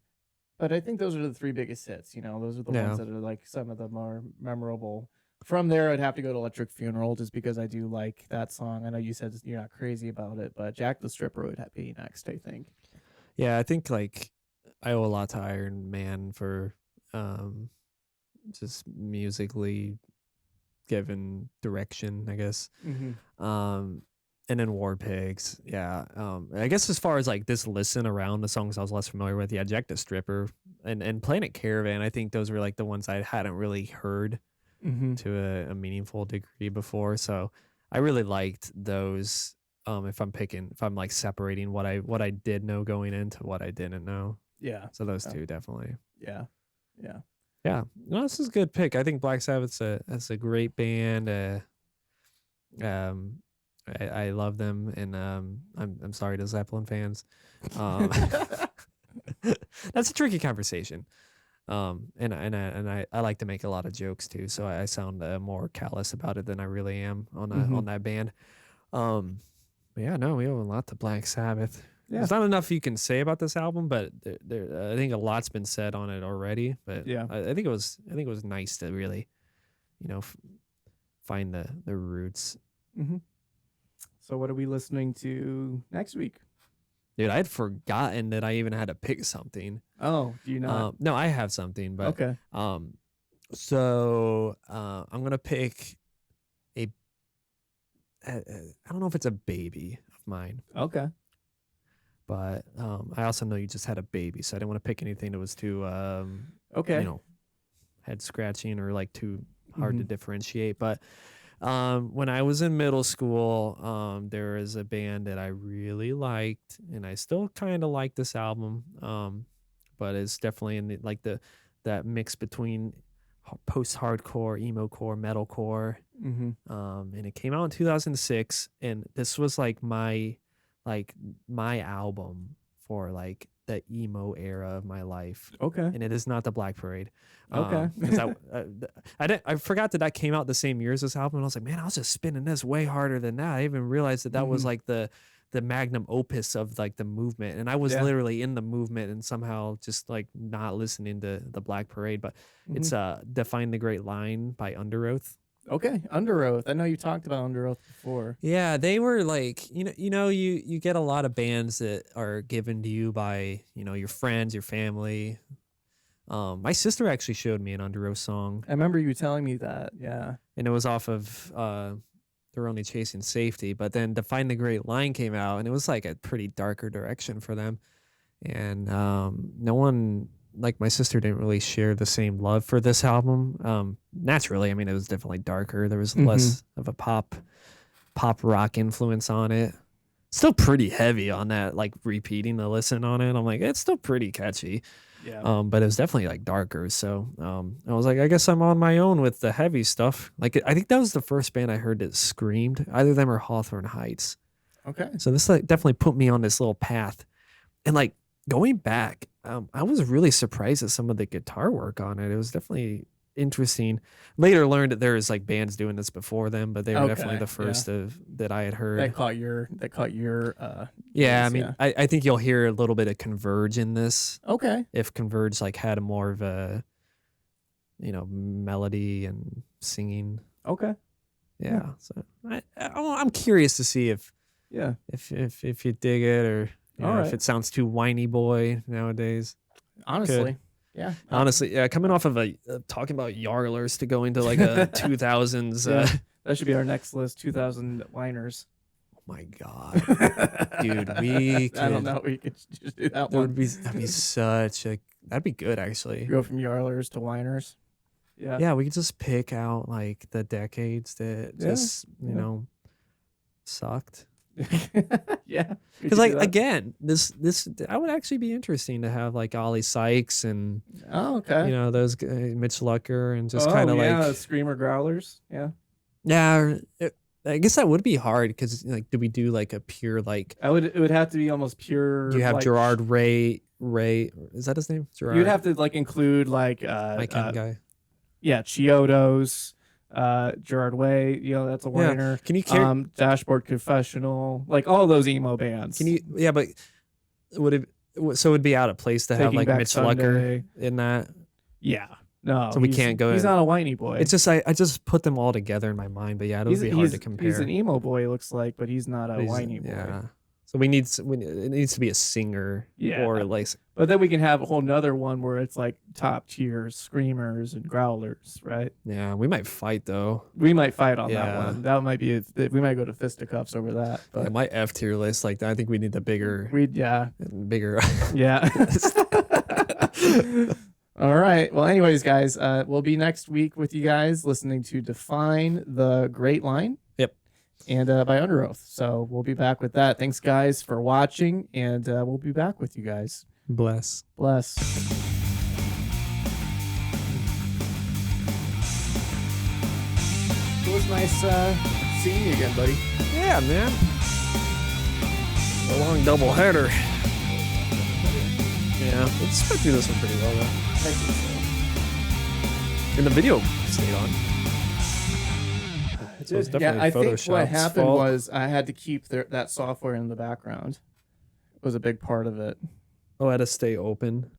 [SPEAKER 1] But I think those are the three biggest hits. Those are the
[SPEAKER 2] Yeah.
[SPEAKER 1] ones that are like some of the more memorable. From there, I'd have to go to Electric Funeral just because I do like that song. I know you said you're not crazy about it, but Jack the Stripper would be next, I think.
[SPEAKER 2] Yeah, I think like I owe a lot to Iron Man for just musically given direction, I guess. And then War Pigs, yeah. I guess as far as like this listen around the songs I was less familiar with, yeah, Jack the Stripper and Planet Caravan, I think those were like the ones I hadn't really heard to a meaningful degree before. So I really liked those. If I'm like separating what I did know going into what I didn't know.
[SPEAKER 1] Yeah.
[SPEAKER 2] So those two definitely.
[SPEAKER 1] Yeah.
[SPEAKER 2] Yeah. No, this is a good pick. I think Black Sabbath's a great band. I love them, and I'm sorry to Zeppelin fans. That's a tricky conversation. And I like to make a lot of jokes too, so I sound more callous about it than I really am on that band. But yeah, no, we owe a lot to Black Sabbath.
[SPEAKER 1] Yeah.
[SPEAKER 2] There's not enough you can say about this album, but I think a lot's been said on it already. But
[SPEAKER 1] Yeah.
[SPEAKER 2] I think it was nice to really, find the roots.
[SPEAKER 1] So what are we listening to next week?
[SPEAKER 2] Dude, I had forgotten that I even had to pick something.
[SPEAKER 1] Oh, do you not?
[SPEAKER 2] No, I have something, but
[SPEAKER 1] Okay.
[SPEAKER 2] So I'm gonna pick I don't know if it's a baby of mine,
[SPEAKER 1] Okay.
[SPEAKER 2] but I also know you just had a baby, so I didn't want to pick anything that was too
[SPEAKER 1] Okay.
[SPEAKER 2] head scratching or like too hard to differentiate. But when I was in middle school, there was a band that I really liked, and I still kind of like this album. But it's definitely in that mix between post-hardcore, emo-core, metalcore. And it came out in 2006, and this was like my album for like the emo era of my life.
[SPEAKER 1] Okay.
[SPEAKER 2] And it is not the Black Parade.
[SPEAKER 1] Okay.
[SPEAKER 2] 'Cause I forgot that came out the same year as this album, and I was like, man, I was just spinning this way harder than that. I even realized that was like the magnum opus of like the movement, and I was literally in the movement and somehow just like not listening to the Black Parade. But it's Define the Great Line by Under Oath.
[SPEAKER 1] Okay. Under Oath. I know you talked about Under Oath before.
[SPEAKER 2] Yeah, they were like, you get a lot of bands that are given to you by, your friends, your family. My sister actually showed me an Under Oath song,
[SPEAKER 1] I remember you telling me that. Yeah.
[SPEAKER 2] and it was off of They're Only Chasing Safety. But then Define the Great Line came out, and it was like a pretty darker direction for them. And no one, like my sister, didn't really share the same love for this album. Naturally, I mean, it was definitely darker. There was less of a pop rock influence on it. Still pretty heavy on that, like repeating the listen on it. I'm like, it's still pretty catchy.
[SPEAKER 1] Yeah.
[SPEAKER 2] But it was definitely like darker. So I was like, I guess I'm on my own with the heavy stuff. Like, I think that was the first band I heard that screamed. Either them or Hawthorne Heights.
[SPEAKER 1] Okay.
[SPEAKER 2] So this like definitely put me on this little path. And like going back, I was really surprised at some of the guitar work on it. It was definitely interesting. Later learned that there was like bands doing this before them, but they were definitely the first that I had heard.
[SPEAKER 1] That caught your
[SPEAKER 2] yeah,
[SPEAKER 1] voice,
[SPEAKER 2] I mean, I think you'll hear a little bit of Converge in this.
[SPEAKER 1] Okay.
[SPEAKER 2] If Converge like had a more of a melody and singing.
[SPEAKER 1] Okay.
[SPEAKER 2] Yeah. So I'm curious to see if
[SPEAKER 1] Yeah.
[SPEAKER 2] if you dig it, or
[SPEAKER 1] All
[SPEAKER 2] if
[SPEAKER 1] right.
[SPEAKER 2] it sounds too whiny boy nowadays.
[SPEAKER 1] Honestly. Yeah.
[SPEAKER 2] Honestly, yeah, coming off of talking about Yarlers to go into like a 2000s.
[SPEAKER 1] Yeah. That should be our next list. 2000 liners.
[SPEAKER 2] Oh my god, dude, we could.
[SPEAKER 1] I don't know. We could just do that one.
[SPEAKER 2] That'd be such a. That'd be good actually.
[SPEAKER 1] Go from Yarlers to whiners. Yeah.
[SPEAKER 2] Yeah, we could just pick out like the decades that just sucked.
[SPEAKER 1] Yeah.
[SPEAKER 2] Because like again, this I would actually be interesting to have like Ollie Sykes and
[SPEAKER 1] Oh, okay.
[SPEAKER 2] those Mitch Lucker and just kind of
[SPEAKER 1] yeah,
[SPEAKER 2] like
[SPEAKER 1] screamer growlers. Yeah.
[SPEAKER 2] yeah, I guess that would be hard because like, do we do like a pure like?
[SPEAKER 1] It would have to be almost pure.
[SPEAKER 2] You have
[SPEAKER 1] like,
[SPEAKER 2] Gerard Ray. Is that his name? Gerard.
[SPEAKER 1] You'd have to like include like
[SPEAKER 2] my kind of guy.
[SPEAKER 1] Yeah, Chiodos, Gerard Way, that's a whiner.
[SPEAKER 2] Can you
[SPEAKER 1] Dashboard Confessional, like all those emo bands.
[SPEAKER 2] Can you? Yeah, but would it? So it would be out of place to have
[SPEAKER 1] Taking
[SPEAKER 2] like
[SPEAKER 1] Back
[SPEAKER 2] Mitch
[SPEAKER 1] Sunday.
[SPEAKER 2] Lucker in that.
[SPEAKER 1] Yeah, no.
[SPEAKER 2] So we can't go.
[SPEAKER 1] He's not a whiny boy.
[SPEAKER 2] It's just I just put them all together in my mind, but yeah, it would be hard to compare.
[SPEAKER 1] He's an emo boy, it looks like, but he's not a whiny boy.
[SPEAKER 2] Yeah. So it needs to be a singer, or like.
[SPEAKER 1] But then we can have a whole nother one where it's like top tier screamers and growlers, right?
[SPEAKER 2] Yeah, we might fight though.
[SPEAKER 1] We might fight on that
[SPEAKER 2] Yeah.
[SPEAKER 1] one. That might be. We might go to fisticuffs over that. But
[SPEAKER 2] Yeah, my F tier list, like I think we need the bigger. Bigger.
[SPEAKER 1] Yeah. All right. Well, anyways, guys, we'll be next week with you guys listening to Define the Great Line.
[SPEAKER 2] Yep.
[SPEAKER 1] And by Under Oath. So we'll be back with that. Thanks, guys, for watching, and we'll be back with you guys.
[SPEAKER 2] Bless.
[SPEAKER 1] It was nice seeing you again, buddy.
[SPEAKER 2] Yeah, man. A long double header. Yeah, we expect to do this one pretty well though.
[SPEAKER 1] I think so.
[SPEAKER 2] And the video stayed on.
[SPEAKER 1] It
[SPEAKER 2] So it's
[SPEAKER 1] did. Yeah,
[SPEAKER 2] definitely
[SPEAKER 1] I think what
[SPEAKER 2] Photoshop's
[SPEAKER 1] happened
[SPEAKER 2] fault.
[SPEAKER 1] was I had to keep that software in the background. It was a big part of it.
[SPEAKER 2] Oh, I had to stay open.